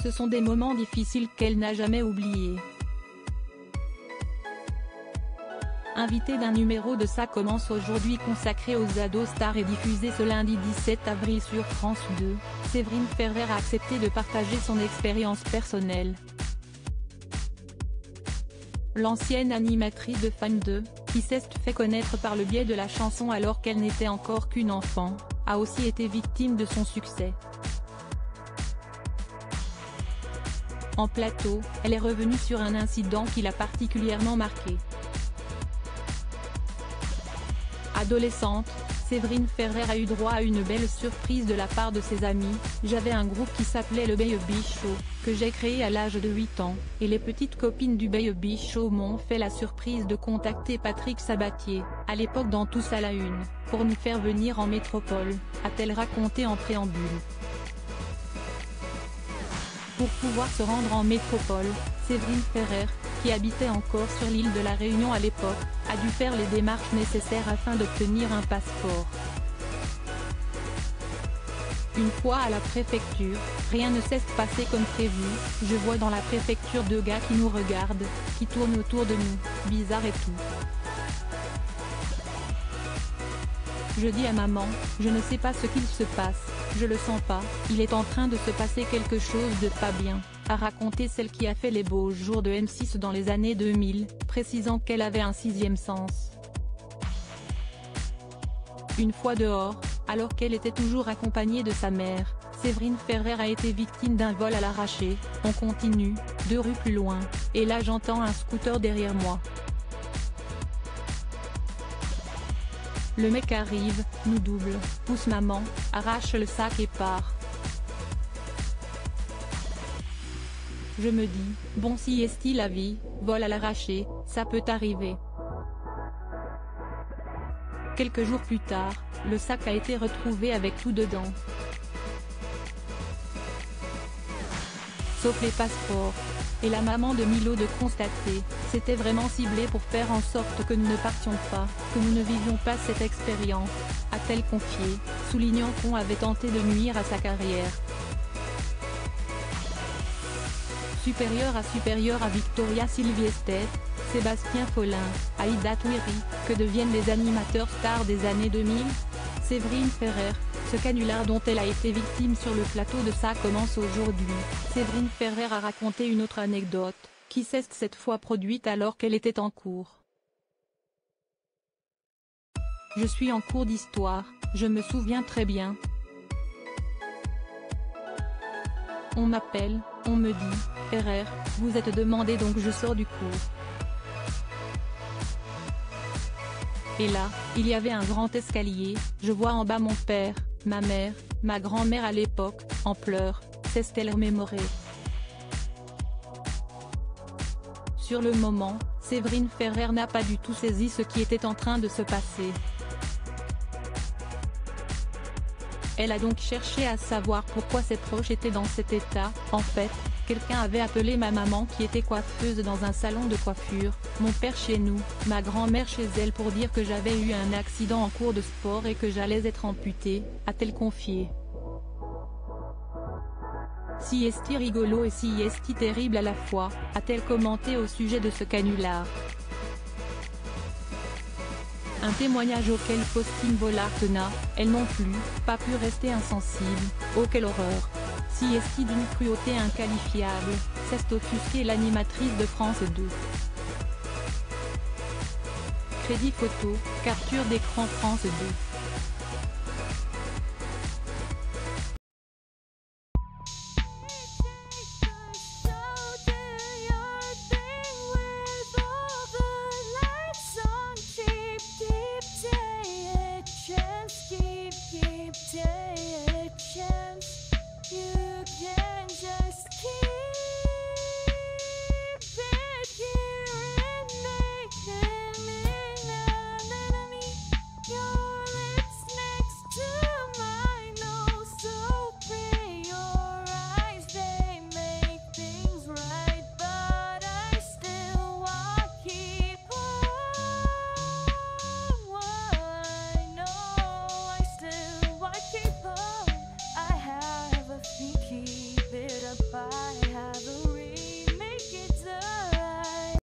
Ce sont des moments difficiles qu'elle n'a jamais oubliés. Invité d'un numéro de Ça commence aujourd'hui consacré aux ados stars et diffusé ce lundi 17 avril sur France 2, Séverine Ferrer a accepté de partager son expérience personnelle. L'ancienne animatrice de Femme 2, qui s'est fait connaître par le biais de la chanson alors qu'elle n'était encore qu'une enfant, a aussi été victime de son succès. En plateau, elle est revenue sur un incident qui l'a particulièrement marquée. Adolescente, Séverine Ferrer a eu droit à une belle surprise de la part de ses amis. J'avais un groupe qui s'appelait le Baby Show, que j'ai créé à l'âge de 8 ans, et les petites copines du Baby Show m'ont fait la surprise de contacter Patrick Sabatier, à l'époque dans Tous à la Une, pour nous faire venir en métropole, a-t-elle raconté en préambule. Pour pouvoir se rendre en métropole, Séverine Ferrer, qui habitait encore sur l'île de la Réunion à l'époque, a dû faire les démarches nécessaires afin d'obtenir un passeport. Une fois à la préfecture, rien ne s'est passé comme prévu. Je vois dans la préfecture deux gars qui nous regardent, qui tournent autour de nous, bizarre et tout. Je dis à maman, je ne sais pas ce qu'il se passe, je le sens pas, il est en train de se passer quelque chose de pas bien, a raconté celle qui a fait les beaux jours de M6 dans les années 2000, précisant qu'elle avait un sixième sens. Une fois dehors, alors qu'elle était toujours accompagnée de sa mère, Séverine Ferrer a été victime d'un vol à l'arraché. On continue, 2 rues plus loin, et là j'entends un scooter derrière moi. Le mec arrive, nous double, pousse maman, arrache le sac et part. Je me dis, bon si est-il la vie, vol à l'arraché, ça peut arriver. Quelques jours plus tard, le sac a été retrouvé avec tout dedans. Sauf les passeports. Et la maman de Milo de constater, c'était vraiment ciblé pour faire en sorte que nous ne partions pas, que nous ne vivions pas cette expérience, a-t-elle confié, soulignant qu'on avait tenté de nuire à sa carrière. Supérieur à Victoria Silvester, Sébastien Follin, Aïda Touiri, que deviennent les animateurs stars des années 2000 ? Séverine Ferrer, ce canular dont elle a été victime sur le plateau de Ça commence aujourd'hui. Séverine Ferrer a raconté une autre anecdote, qui s'est cette fois produite alors qu'elle était en cours. Je suis en cours d'histoire, je me souviens très bien. On m'appelle, on me dit, Ferrer, vous êtes demandé donc je sors du cours. Et là, il y avait un grand escalier, je vois en bas mon père, ma mère, ma grand-mère à l'époque, en pleurs, s'est-elle remémorée. Sur le moment, Séverine Ferrer n'a pas du tout saisi ce qui était en train de se passer. Elle a donc cherché à savoir pourquoi ses proches étaient dans cet état. En fait, quelqu'un avait appelé ma maman qui était coiffeuse dans un salon de coiffure, mon père chez nous, ma grand-mère chez elle pour dire que j'avais eu un accident en cours de sport et que j'allais être amputée, a-t-elle confié. Si est-il rigolo et si est-il terrible à la fois, a-t-elle commenté au sujet de ce canular. Un témoignage auquel Faustine Bollard n'a, elle non plus, pas pu rester insensible. Oh quelle horreur! Si est-il d'une cruauté inqualifiable, s'est offusquée l'animatrice de France 2. Crédit photo, capture d'écran France 2.